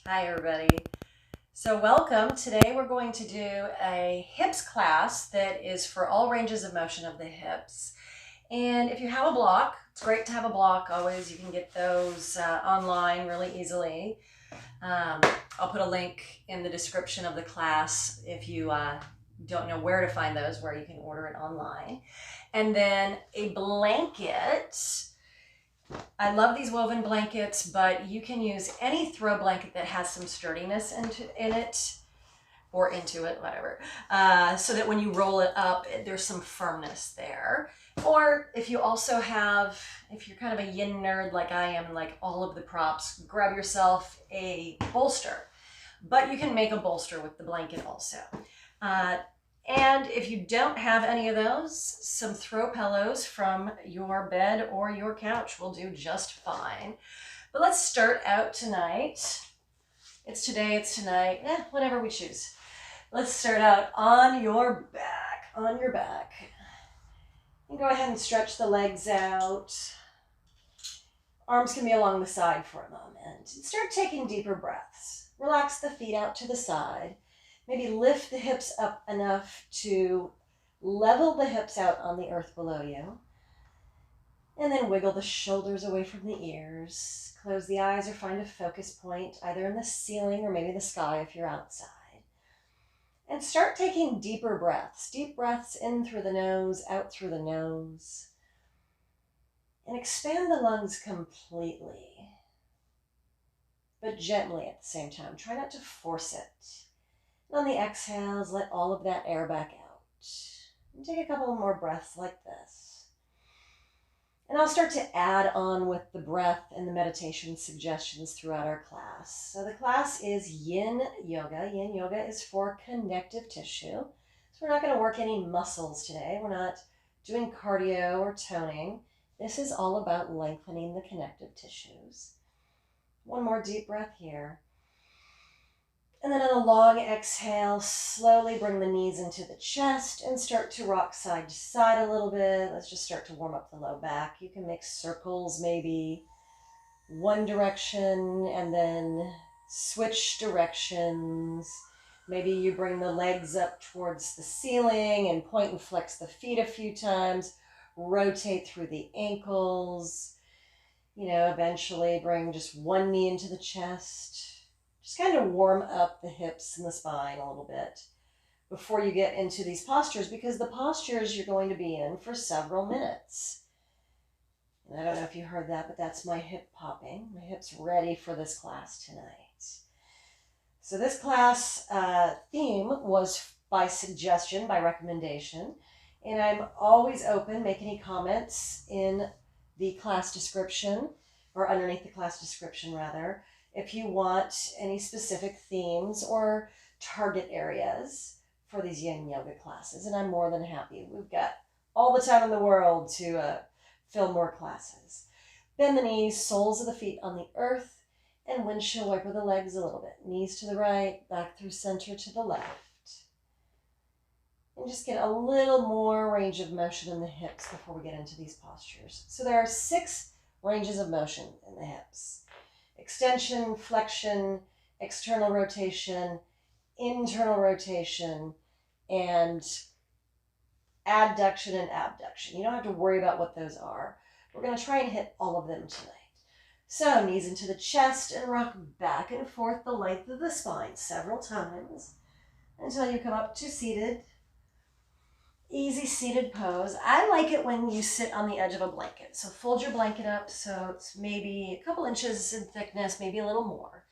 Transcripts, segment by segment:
Hi everybody. So welcome. Today we're going to do a hips class that is for all ranges of motion of the hips. And if you have a block, it's great to have a block always. You can get those online really easily. I'll put a link in the description of the class if you don't know where to find those, where you can order it online. And then a blanket. I love these woven blankets, but you can use any throw blanket that has some sturdiness in it, or into it, whatever, so that when you roll it up, there's some firmness there. Or if you also have, if you're kind of a yin nerd like I am, like all of the props, grab yourself a bolster. But you can make a bolster with the blanket also. And if you don't have any of those, some throw pillows from your bed or your couch will do just fine. But let's start out tonight. It's today, it's tonight, whatever we choose. Let's start out on your back, And go ahead and stretch the legs out. Arms can be along the side for a moment. Start taking deeper breaths. Relax the feet out to the side. Maybe lift the hips up enough to level the hips out on the earth below you. And then wiggle the shoulders away from the ears. Close the eyes or find a focus point, either in the ceiling or maybe the sky if you're outside. And start taking deeper breaths. Deep breaths in through the nose, out through the nose. And expand the lungs completely, but gently at the same time. Try not to force it. And on the exhales, let all of that air back out. And take a couple more breaths like this. And I'll start to add on with the breath and the meditation suggestions throughout our class. So the class is Yin Yoga. Yin Yoga is for connective tissue. So we're not going to work any muscles today. We're not doing cardio or toning. This is all about lengthening the connective tissues. One more deep breath here. And then on a long exhale, slowly bring the knees into the chest and start to rock side to side a little bit. Let's just start to warm up the low back. You can make circles, maybe one direction and then switch directions. Maybe you bring the legs up towards the ceiling and point and flex the feet a few times. Rotate through the ankles. Eventually bring just one knee into the chest. Just kind of warm up the hips and the spine a little bit before you get into these postures, because the postures you're going to be in for several minutes. And I don't know if you heard that, but that's my hip popping. My hip's ready for this class tonight. So this class theme was by suggestion, by recommendation, and I'm always open. Make any comments in the class description, or underneath the class description rather, if you want any specific themes or target areas for these Yin Yoga classes, and I'm more than happy. We've got all the time in the world to film more classes. Bend the knees, soles of the feet on the earth, and windshield wiper the legs a little bit. Knees to the right, back through center to the left. And just get a little more range of motion in the hips before we get into these postures. So there are 6 ranges of motion in the hips. Extension, flexion, external rotation, internal rotation, and adduction and abduction. You don't have to worry about what those are. We're going to try and hit all of them tonight. So knees into the chest and rock back and forth the length of the spine several times until you come up to seated. Easy seated pose. I like it when you sit on the edge of a blanket. So fold your blanket up so it's maybe a couple inches in thickness, maybe a little more.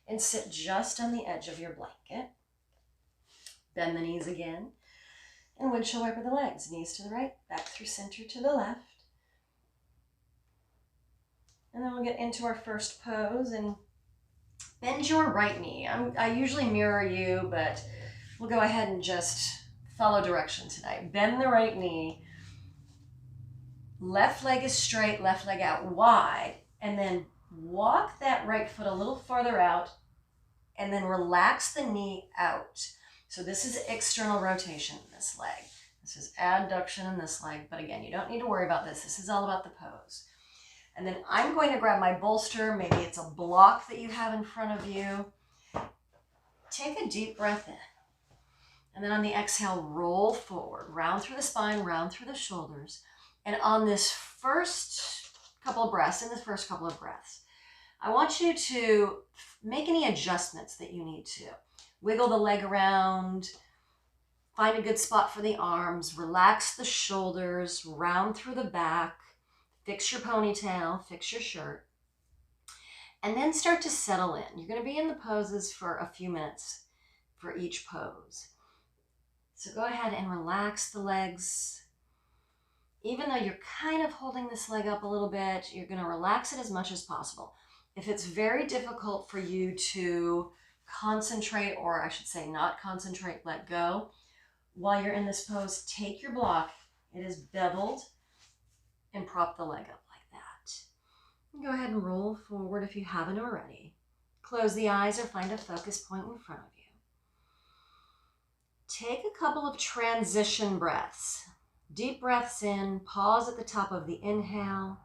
And sit just on the edge of your blanket. Bend the knees again. And windshield wiper the legs. Knees to the right, back through center to the left. And then we'll get into our first pose and bend your right knee. I usually mirror you, but we'll go ahead and just follow direction tonight. Bend the right knee. Left leg is straight, left leg out wide. And then walk that right foot a little farther out and then relax the knee out. So this is external rotation in this leg. This is adduction in this leg. But again, you don't need to worry about this. This is all about the pose. And then I'm going to grab my bolster. Maybe it's a block that you have in front of you. Take a deep breath in. And then on the exhale, roll forward, round through the spine, round through the shoulders. And on this first couple of breaths, I want you to make any adjustments that you need to. Wiggle the leg around, find a good spot for the arms, relax the shoulders, round through the back, fix your ponytail, fix your shirt, and then start to settle in. You're going to be in the poses for a few minutes for each pose. So go ahead and relax the legs. Even though you're kind of holding this leg up a little bit, you're going to relax it as much as possible. If it's very difficult for you to concentrate, or I should say not concentrate, let go, while you're in this pose, take your block. It is beveled and prop the leg up like that. Go ahead and roll forward if you haven't already. Close the eyes or find a focus point in front of you. Take a couple of transition breaths. Deep breaths in, pause at the top of the inhale,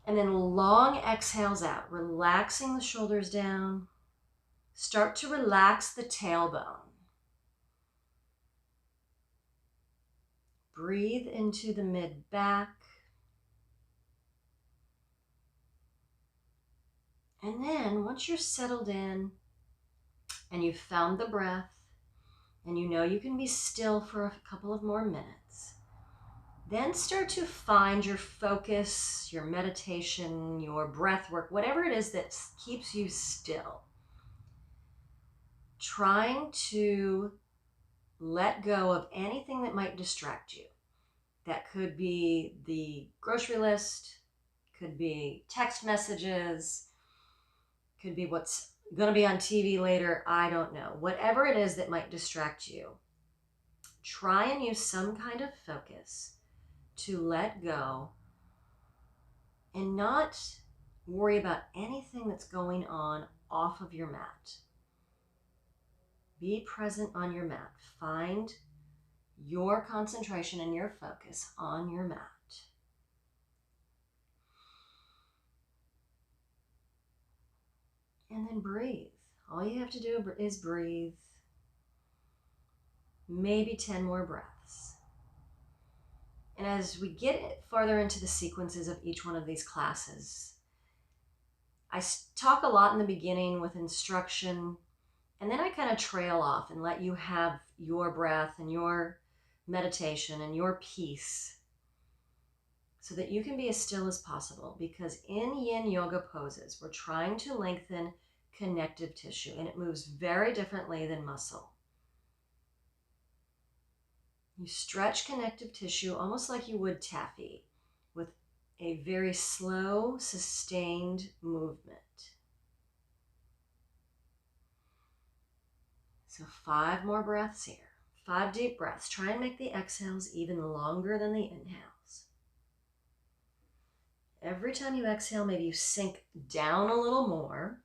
and then long exhales out, relaxing the shoulders down. Start to relax the tailbone. Breathe into the mid-back. And then once you're settled in and you've found the breath, and you know you can be still for a couple of more minutes, then start to find your focus, your meditation, your breath work, whatever it is that keeps you still. Trying to let go of anything that might distract you. That could be the grocery list, could be text messages, could be what's going to be on TV later, I don't know. Whatever it is that might distract you, try and use some kind of focus to let go and not worry about anything that's going on off of your mat. Be present on your mat. Find your concentration and your focus on your mat. And then breathe. All you have to do is breathe. Maybe 10 more breaths. And as we get farther into the sequences of each one of these classes, I talk a lot in the beginning with instruction, and then I kind of trail off and let you have your breath and your meditation and your peace so that you can be as still as possible. Because in Yin Yoga poses, we're trying to lengthen connective tissue, and it moves very differently than muscle. You stretch connective tissue almost like you would taffy, with a very slow, sustained movement. So 5 more breaths here. 5 deep breaths. Try and make the exhales even longer than the inhales. Every time you exhale, maybe you sink down a little more,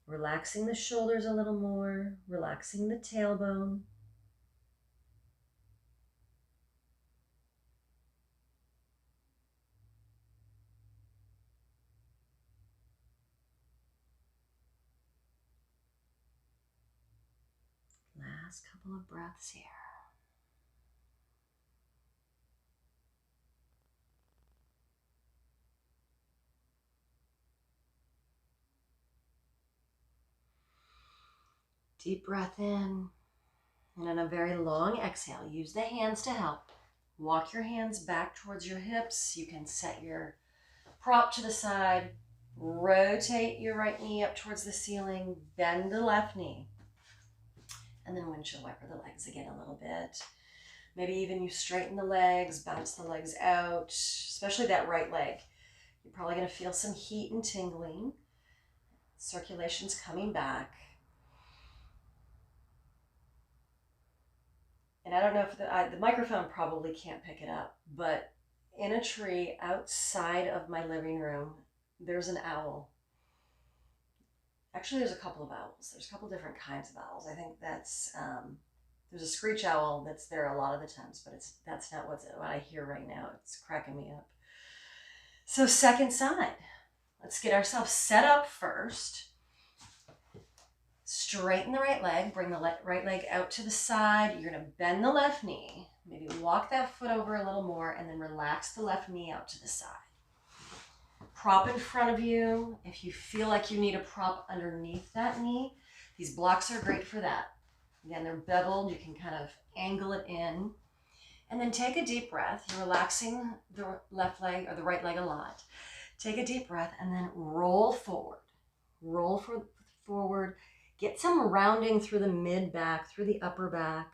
relaxing the shoulders a little more, relaxing the tailbone. Last couple of breaths here. Deep breath in, and on a very long exhale, use the hands to help. Walk your hands back towards your hips. You can set your prop to the side, rotate your right knee up towards the ceiling, bend the left knee, and then windshield wiper the legs again a little bit. Maybe even you straighten the legs, bounce the legs out, especially that right leg. You're probably going to feel some heat and tingling. Circulation's coming back. And I don't know if the microphone probably can't pick it up, but in a tree outside of my living room, there's an owl. Actually, there's a couple of owls. There's a couple different kinds of owls. I think that's, there's a screech owl that's there a lot of the times, but that's not what I hear right now. It's cracking me up. So second side, let's get ourselves set up first. Straighten the right leg. Bring the right leg out to the side. You're going to bend the left knee. Maybe walk that foot over a little more and then relax the left knee out to the side. Prop in front of you. If you feel like you need a prop underneath that knee, these blocks are great for that. Again, they're beveled. You can kind of angle it in. And then take a deep breath. You're relaxing the left leg or the right leg a lot. Take a deep breath and then roll forward. Roll forward. Get some rounding through the mid-back, through the upper back.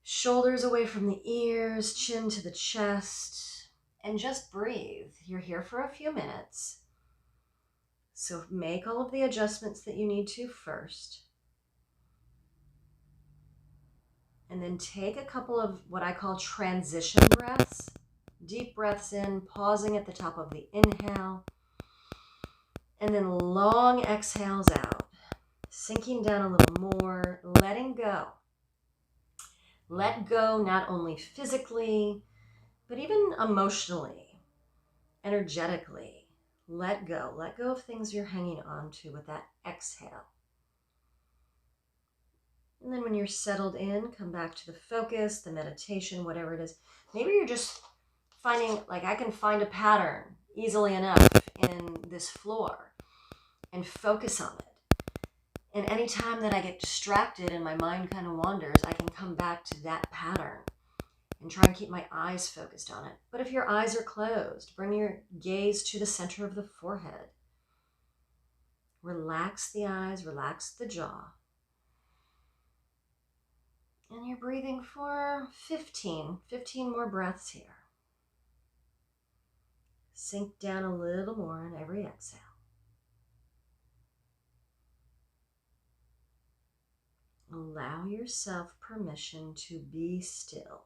Shoulders away from the ears, chin to the chest. And just breathe. You're here for a few minutes. So make all of the adjustments that you need to first. And then take a couple of what I call transition breaths. Deep breaths in, pausing at the top of the inhale. And then long exhales out. Sinking down a little more, letting go. Let go not only physically, but even emotionally, energetically. Let go. Let go of things you're hanging on to with that exhale. And then when you're settled in, come back to the focus, the meditation, whatever it is. Maybe you're just finding, like I can find a pattern easily enough in this floor and focus on it. And anytime that I get distracted and my mind kind of wanders, I can come back to that pattern and try and keep my eyes focused on it. But if your eyes are closed, bring your gaze to the center of the forehead. Relax the eyes, relax the jaw. And you're breathing for 15 more breaths here. Sink down a little more on every exhale. Allow yourself permission to be still.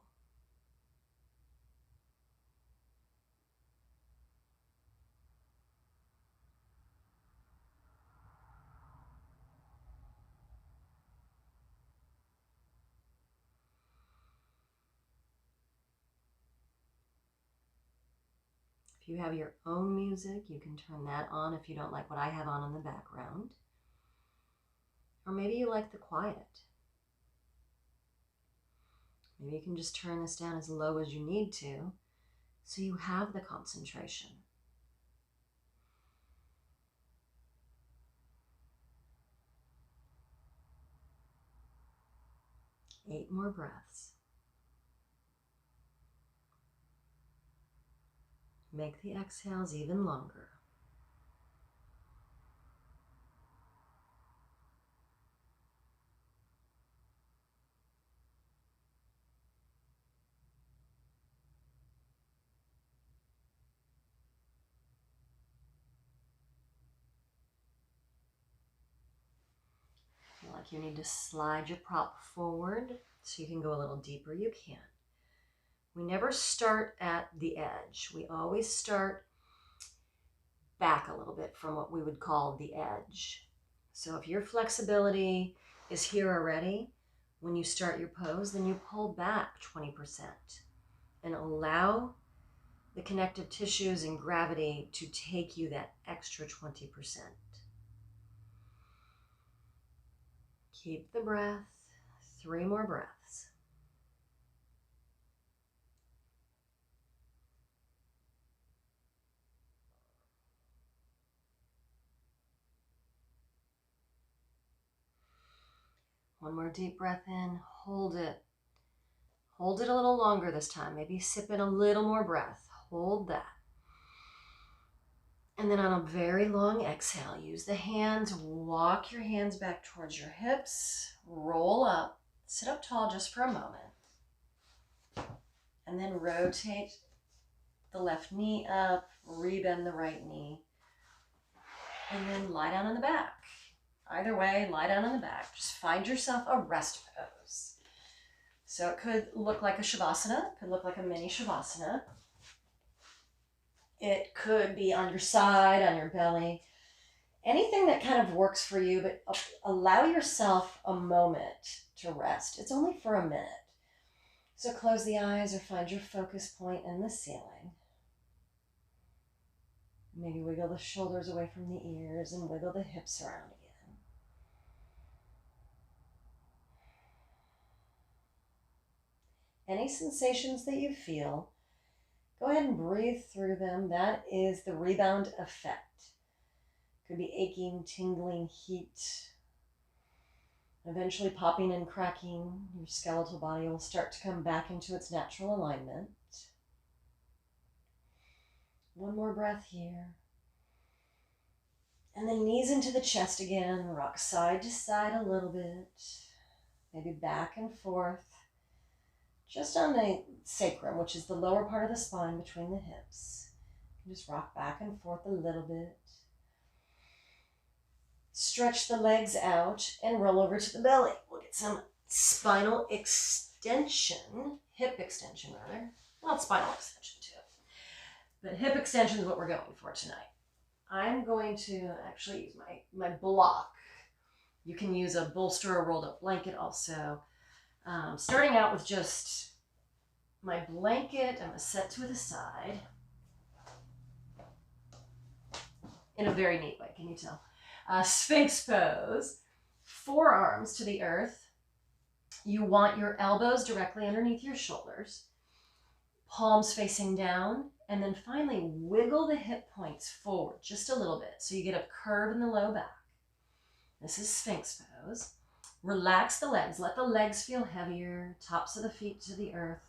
If you have your own music, you can turn that on if you don't like what I have on in the background. Or maybe you like the quiet. Maybe you can just turn this down as low as you need to, so you have the concentration. Eight more breaths. Make the exhales even longer. Feel like you need to slide your prop forward so you can go a little deeper, you can. We never start at the edge. We always start back a little bit from what we would call the edge. So if your flexibility is here already, when you start your pose, then you pull back 20% and allow the connective tissues and gravity to take you that extra 20%. Keep the breath. 3 more breaths. One more deep breath in. Hold it. Hold it a little longer this time. Maybe sip in a little more breath. Hold that. And then on a very long exhale, use the hands. Walk your hands back towards your hips. Roll up. Sit up tall just for a moment. And then rotate the left knee up. Rebend the right knee. And then lie down on the back. Either way, lie down on the back. Just find yourself a rest pose. So it could look like a Shavasana. It could look like a mini Shavasana. It could be on your side, on your belly. Anything that kind of works for you, but allow yourself a moment to rest. It's only for a minute. So close the eyes or find your focus point in the ceiling. Maybe wiggle the shoulders away from the ears and wiggle the hips around again. Any sensations that you feel, go ahead and breathe through them. That is the rebound effect. Could be aching, tingling, heat. Eventually popping and cracking. Your skeletal body will start to come back into its natural alignment. One more breath here. And then knees into the chest again. Rock side to side a little bit. Maybe back and forth. Just on the sacrum, which is the lower part of the spine between the hips. Just rock back and forth a little bit. Stretch the legs out and roll over to the belly. We'll get some spinal extension, hip extension rather. Well, it's spinal extension too. But hip extension is what we're going for tonight. I'm going to actually use my block. You can use a bolster or rolled up blanket also. Starting out with just my blanket, I'm going to set to the side. In a very neat way, can you tell? Sphinx pose, forearms to the earth. You want your elbows directly underneath your shoulders, palms facing down, and then finally wiggle the hip points forward just a little bit so you get a curve in the low back. This is Sphinx pose. Relax the legs. Let the legs feel heavier, tops of the feet to the earth.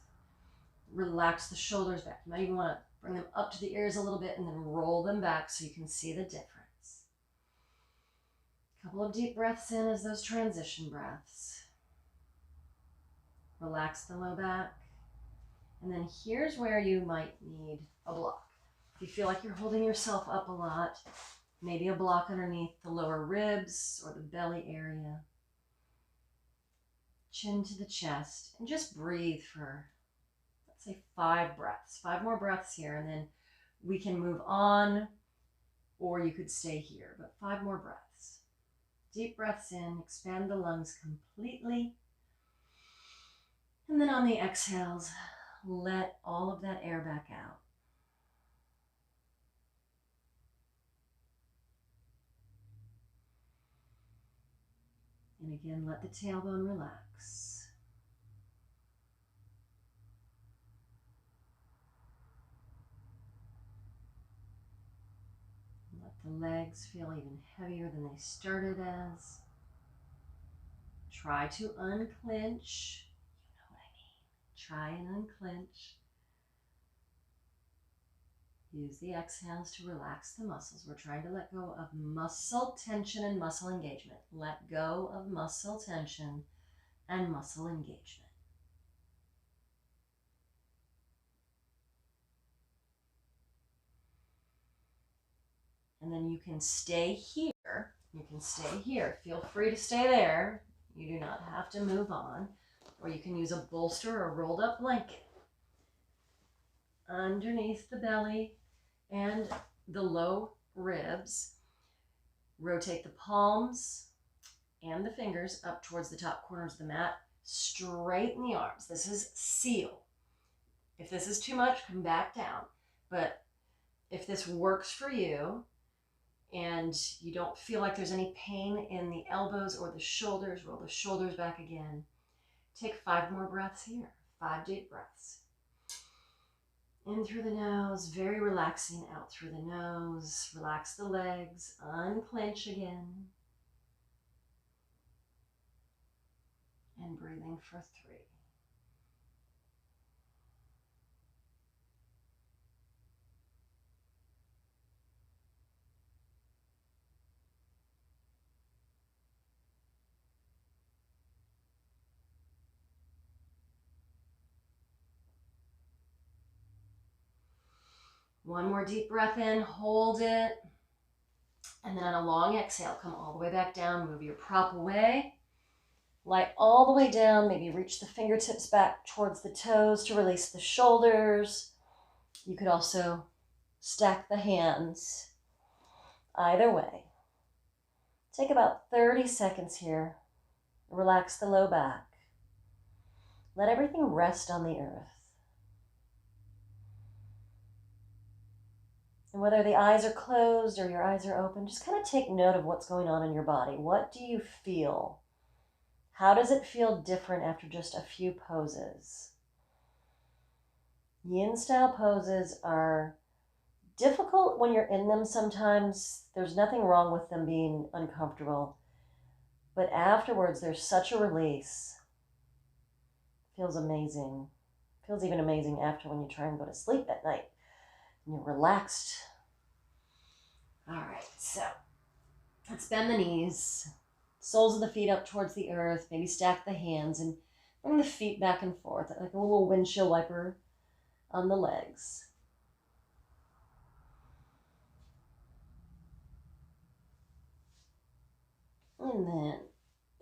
Relax the shoulders back. You might even want to bring them up to the ears a little bit and then roll them back so you can see the difference. Couple of deep breaths in as those transition breaths. Relax the low back. And then here's where you might need a block. If you feel like you're holding yourself up a lot, maybe a block underneath the lower ribs or the belly area. Chin to the chest, and just breathe for, let's say, 5 breaths. 5 more breaths here, and then we can move on, or you could stay here, but 5 more breaths. Deep breaths in, expand the lungs completely. And then on the exhales, let all of that air back out. And again, let the tailbone relax. Let the legs feel even heavier than they started as. Try to unclench. You know what I mean. Try and unclench. Use the exhales to relax the muscles. We're trying to let go of muscle tension and muscle engagement. Let go of muscle tension and muscle engagement. And then you can stay here. You can stay here. Feel free to stay there. You do not have to move on. Or you can use a bolster or rolled up blanket underneath the belly and the low ribs. Rotate the palms and the fingers up towards the top corners of the mat. Straighten the arms. This is seal. If this is too much, come back down. But if this works for you and you don't feel like there's any pain in the elbows or the shoulders, roll the shoulders back again. Take 5 more breaths here. 5 deep breaths. In through the nose, very relaxing, out through the nose. Relax the legs, unclench again. And breathing for 3. One more deep breath in, hold it. And then on a long exhale, come all the way back down, move your prop away. Lie all the way down, maybe reach the fingertips back towards the toes to release the shoulders. You could also stack the hands. Either way. Take about 30 seconds here. Relax the low back. Let everything rest on the earth. And whether the eyes are closed or your eyes are open, just kind of take note of what's going on in your body. What do you feel? How does it feel different after just a few poses? Yin style poses are difficult when you're in them sometimes. There's nothing wrong with them being uncomfortable. But afterwards, there's such a release. Feels amazing. Feels even amazing after when you try and go to sleep at night. And you're relaxed. All right, so let's bend the knees. Soles of the feet up towards the earth. Maybe stack the hands and bring the feet back and forth like a little windshield wiper on the legs. And then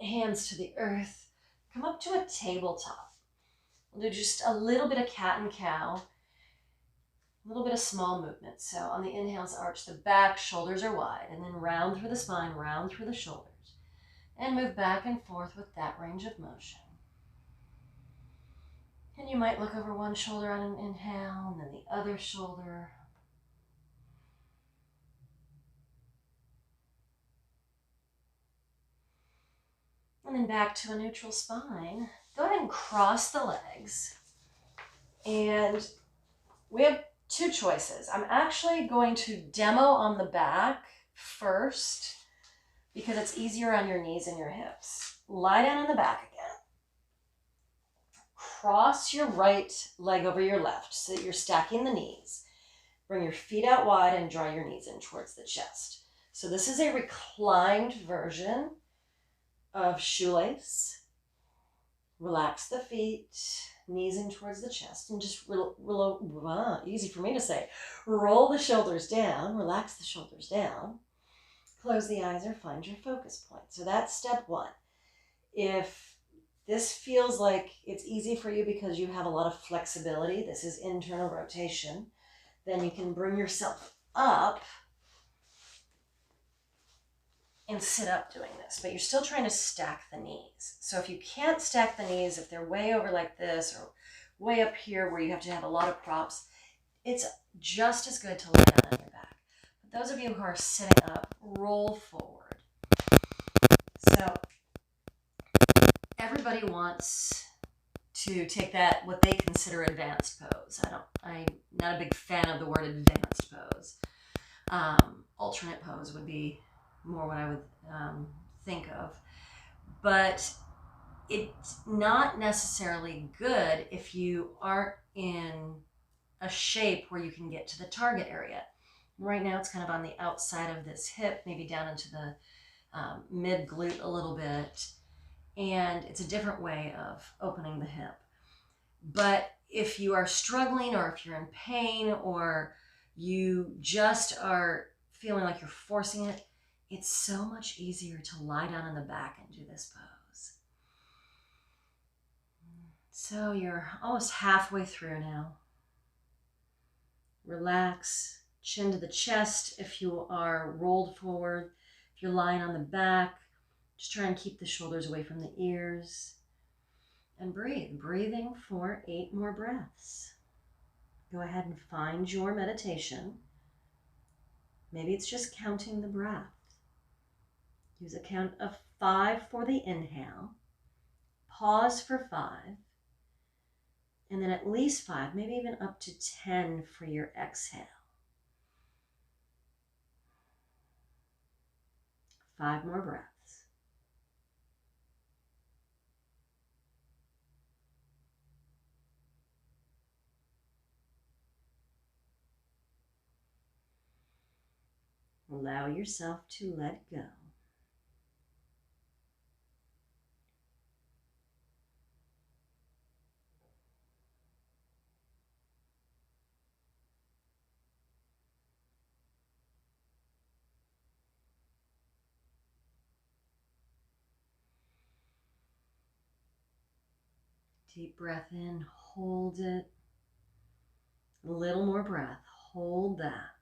hands to the earth. Come up to a tabletop. We'll do just a little bit of cat and cow. A little bit of small movement. So on the inhales, arch the back, shoulders are wide, and then round through the spine, round through the shoulders. And move back and forth with that range of motion. And you might look over one shoulder on an inhale, and then the other shoulder. And then back to a neutral spine. Go ahead and cross the legs. And we have two choices. I'm actually going to demo on the back first because it's easier on your knees and your hips. Lie down on the back again. Cross your right leg over your left so that you're stacking the knees. Bring your feet out wide and draw your knees in towards the chest. So this is a reclined version of shoelace. Relax the feet, knees in towards the chest, and just easy for me to say. Roll the shoulders down, relax the shoulders down. Close the eyes or find your focus point. So that's step one. If this feels like it's easy for you because you have a lot of flexibility, this is internal rotation, then you can bring yourself up and sit up doing this, but you're still trying to stack the knees. So if you can't stack the knees, if they're way over like this or way up here where you have to have a lot of props, it's just as good to lie down on your back. But those of you who are sitting up, roll forward. So everybody wants to take that, what they consider advanced pose. I'm not a big fan of the word advanced pose. Alternate pose would be more what I would think of. But it's not necessarily good if you aren't in a shape where you can get to the target area. Right now it's kind of on the outside of this hip, maybe down into the mid glute a little bit. And it's a different way of opening the hip. But if you are struggling or if you're in pain or you just are feeling like you're forcing it, it's so much easier to lie down on the back and do this pose. So you're almost halfway through now. Relax, chin to the chest if you are rolled forward. If you're lying on the back, just try and keep the shoulders away from the ears. And breathe, breathing for 8 more breaths. Go ahead and find your meditation. Maybe it's just counting the breath. Use a count of 5 for the inhale. Pause for 5. And then at least 5, maybe even up to 10 for your exhale. 5 more breaths. Allow yourself to let go. Deep breath in, hold it. A little more breath, hold that.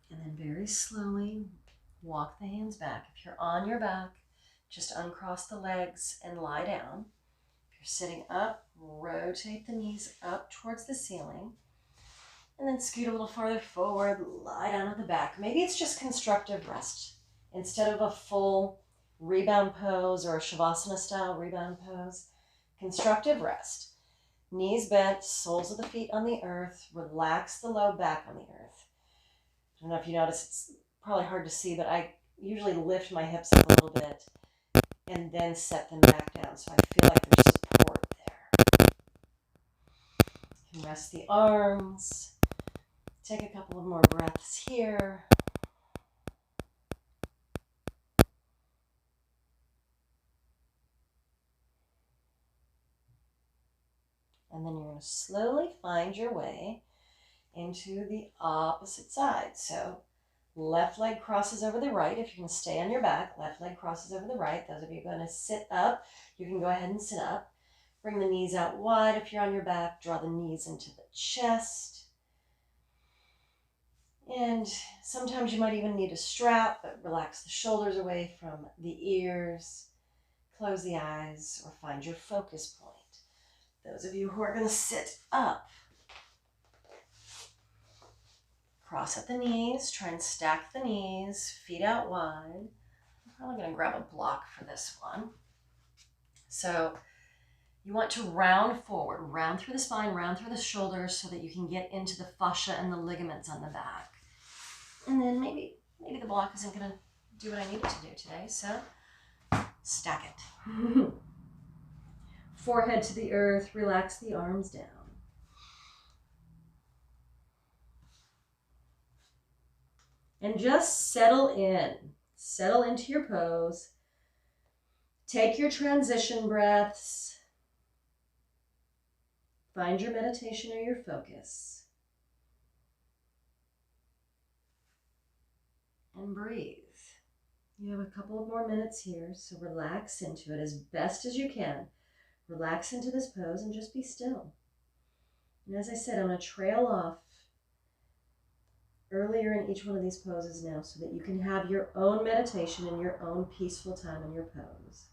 And then very slowly walk the hands back. If you're on your back, just uncross the legs and lie down. If you're sitting up, rotate the knees up towards the ceiling. And then scoot a little farther forward, lie down on the back. Maybe it's just constructive rest. Instead of a full rebound pose or a Shavasana style rebound pose, Constructive rest. Knees bent, soles of the feet on the earth. Relax the low back on the earth. I don't know if you notice, it's probably hard to see, but I usually lift my hips up a little bit and then set them back down so I feel like there's support there. You can rest the arms. Take a couple of more breaths here. And then you're going to slowly find your way into the opposite side. So left leg crosses over the right. If you can stay on your back, left leg crosses over the right. Those of you going to sit up, you can go ahead and sit up. Bring the knees out wide. If you're on your back, draw the knees into the chest. And sometimes you might even need a strap, but relax the shoulders away from the ears. Close the eyes or find your focus point. Those of you who are going to sit up, cross at the knees, try and stack the knees, feet out wide. I'm probably going to grab a block for this one. So you want to round forward, round through the spine, round through the shoulders so that you can get into the fascia and the ligaments on the back. And then maybe the block isn't going to do what I need it to do today, so stack it. Forehead to the earth, relax the arms down. And just settle into your pose. Take your transition breaths. Find your meditation or your focus. And breathe. You have a couple of more minutes here, so relax into it as best as you can. Relax into this pose and just be still. And as I said, I'm going to trail off earlier in each one of these poses now so that you can have your own meditation and your own peaceful time in your pose.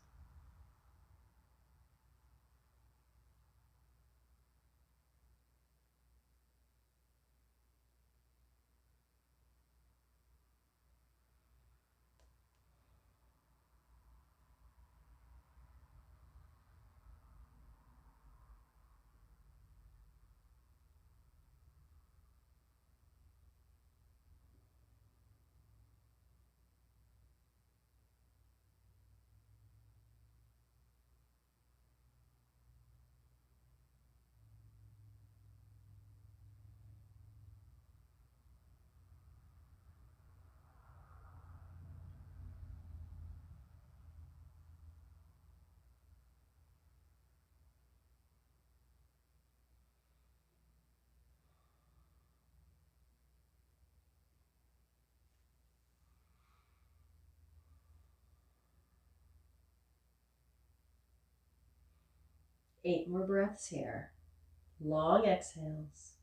Eight more breaths here. Long exhales.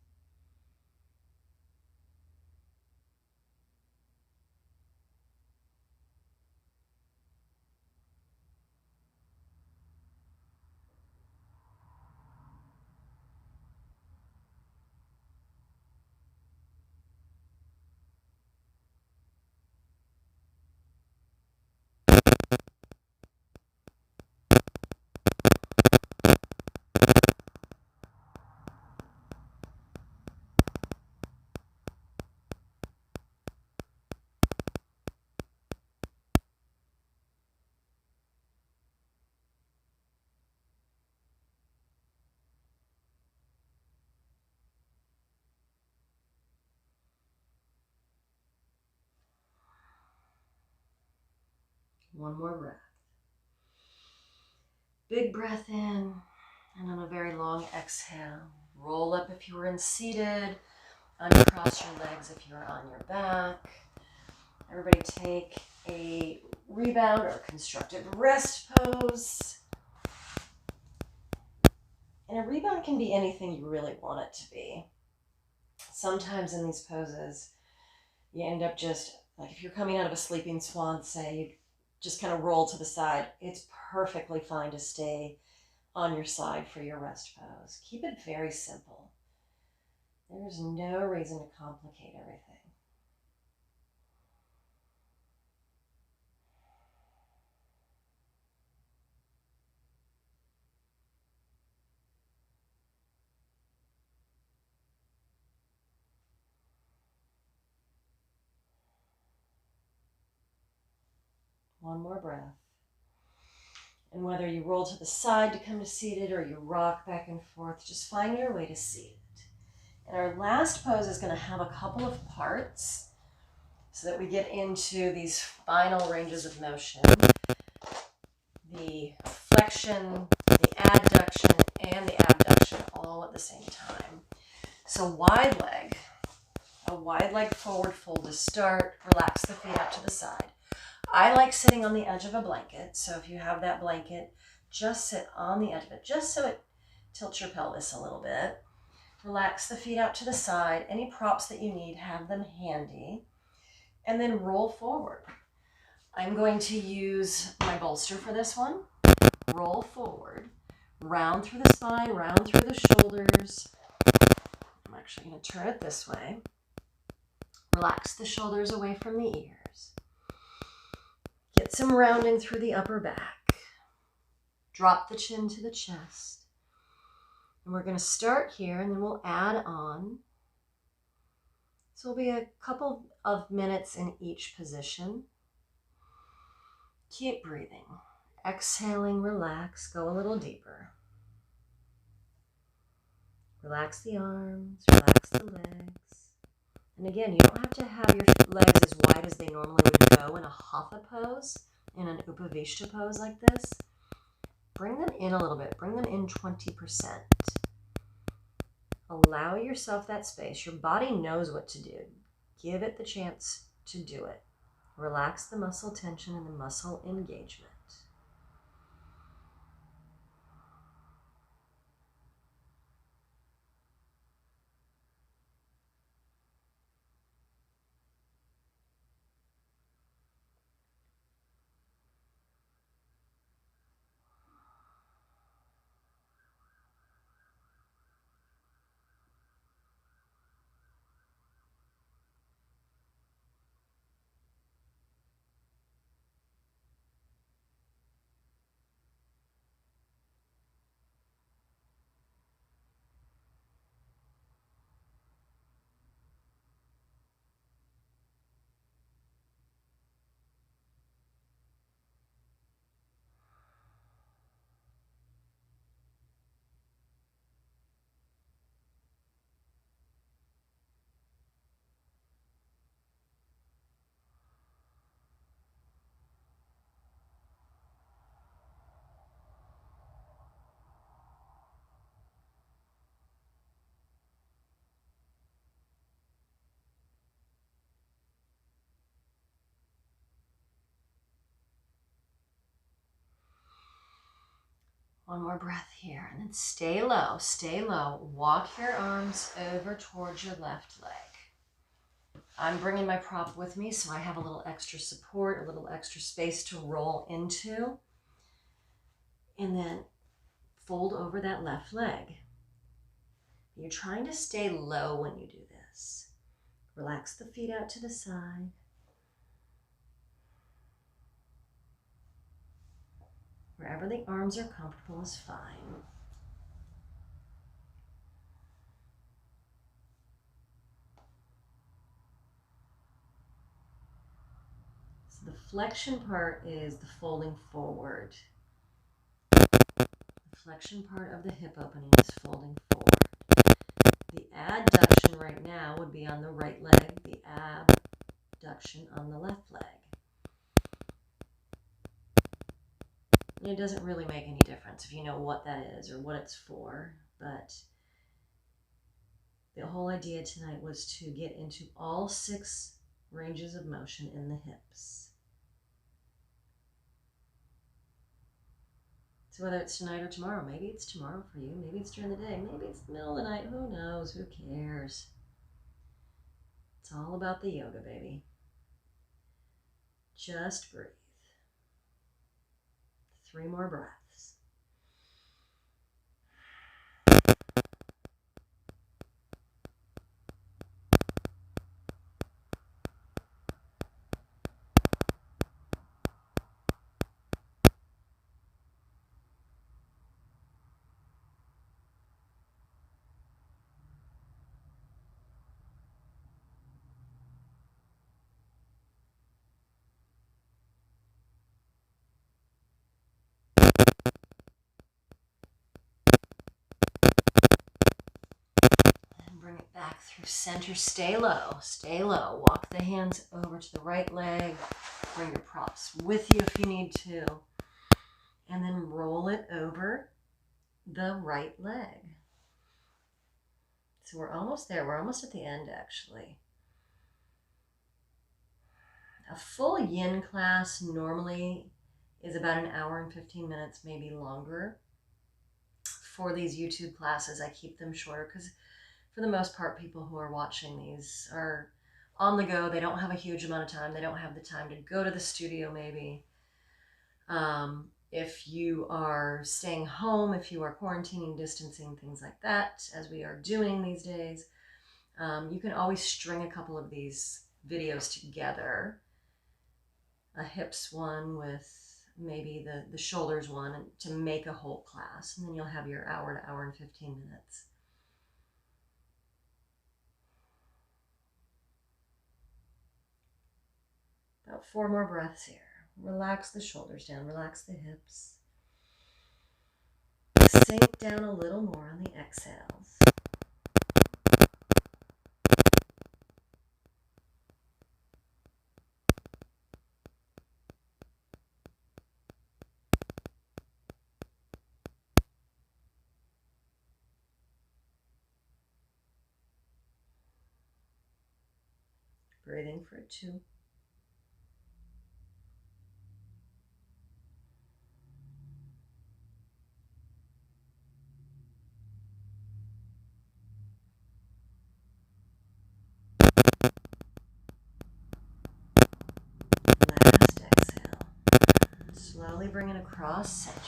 One more breath. Big breath in, and on a very long exhale, roll up if you were in seated, uncross your legs if you're on your back. Everybody take a rebound or constructive rest pose. And a rebound can be anything you really want it to be. Sometimes in these poses, you end up just, like if you're coming out of a sleeping swan, say, you just kind of roll to the side. It's perfectly fine to stay on your side for your rest pose. Keep it very simple. There's no reason to complicate everything. One more breath. And whether you roll to the side to come to seated or you rock back and forth, just find your way to seated. And our last pose is going to have a couple of parts so that we get into these final ranges of motion. The flexion, the adduction, and the abduction all at the same time. So wide leg, a wide leg forward fold to start. Relax the feet out to the side. I like sitting on the edge of a blanket. So if you have that blanket, just sit on the edge of it, just so it tilts your pelvis a little bit. Relax the feet out to the side. Any props that you need, have them handy. And then roll forward. I'm going to use my bolster for this one. Roll forward. Round through the spine, round through the shoulders. I'm actually going to turn it this way. Relax the shoulders away from the ears. Get some rounding through the upper back. Drop the chin to the chest. And we're going to start here and then we'll add on. So it'll be a couple of minutes in each position. Keep breathing. Exhaling, relax, go a little deeper. Relax the arms, relax the legs. And again, you don't have to have your legs as wide as they normally would go in a hatha pose, in an upavishta pose like this. Bring them in a little bit. Bring them in 20%. Allow yourself that space. Your body knows what to do. Give it the chance to do it. Relax the muscle tension and the muscle engagement. One more breath here, and then stay low, stay low. Walk your arms over towards your left leg. I'm bringing my prop with me, so I have a little extra support, a little extra space to roll into. And then fold over that left leg. You're trying to stay low when you do this. Relax the feet out to the side. Wherever the arms are comfortable is fine. So the flexion part is the folding forward. The flexion part of the hip opening is folding forward. The adduction right now would be on the right leg, the abduction on the left leg. It doesn't really make any difference if you know what that is or what it's for, but the whole idea tonight was to get into all 6 ranges of motion in the hips. So whether it's tonight or tomorrow, maybe it's tomorrow for you, maybe it's during the day, maybe it's the middle of the night, who knows, who cares? It's all about the yoga, baby. Just breathe. 3 more breaths. Through center, stay low, stay low. Walk the hands over to the right leg. Bring your props with you if you need to. And then roll it over the right leg. So we're almost there. We're almost at the end, actually. A full yin class normally is about an hour and 15 minutes, maybe longer. For these YouTube classes, I keep them shorter because for the most part, people who are watching these are on the go. They don't have a huge amount of time. They don't have the time to go to the studio, maybe. If you are staying home, if you are quarantining, distancing, things like that, as we are doing these days, you can always string a couple of these videos together. A hips one with maybe the shoulders one, and to make a whole class. And then you'll have your hour to hour and 15 minutes. About 4 more breaths here. Relax the shoulders down, relax the hips. Sink down a little more on the exhales. Breathing for 2. Last exhale. Slowly bring it across center.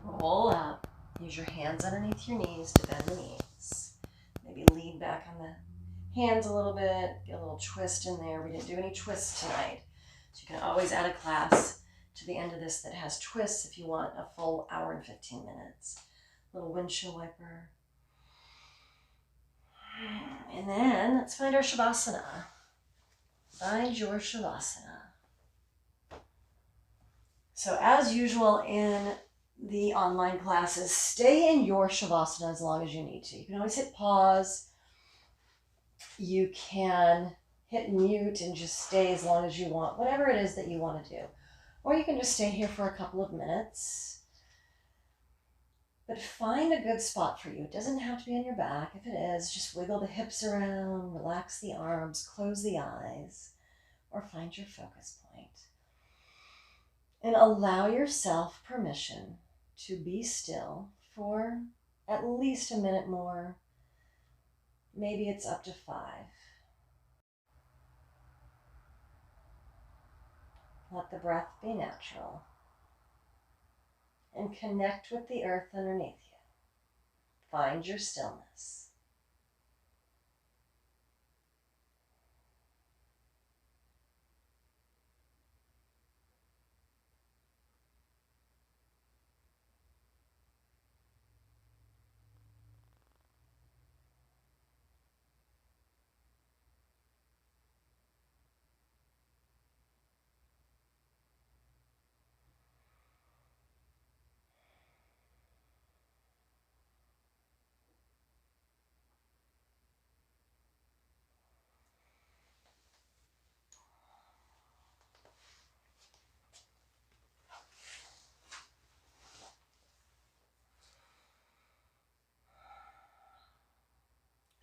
Roll up. Use your hands underneath your knees to bend the knees. Maybe lean back on the hands a little bit. Get a little twist in there. We didn't do any twists tonight. So you can always add a class to the end of this that has twists if you want a full hour and 15 minutes. Little windshield wiper. And then let's find our Shavasana. Find your Shavasana. So as usual in the online classes, stay in your Shavasana as long as you need to. You can always hit pause. You can hit mute and just stay as long as you want, whatever it is that you want to do. Or you can just stay here for a couple of minutes. But find a good spot for you. It doesn't have to be on your back. If it is, just wiggle the hips around, relax the arms, close the eyes, or find your focus point. And allow yourself permission to be still for at least a minute more. Maybe it's up to 5. Let the breath be natural. And connect with the earth underneath you. Find your stillness.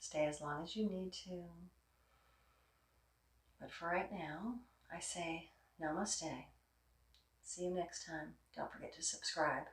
Stay as long as you need to. But for right now, I say namaste. See you next time. Don't forget to subscribe.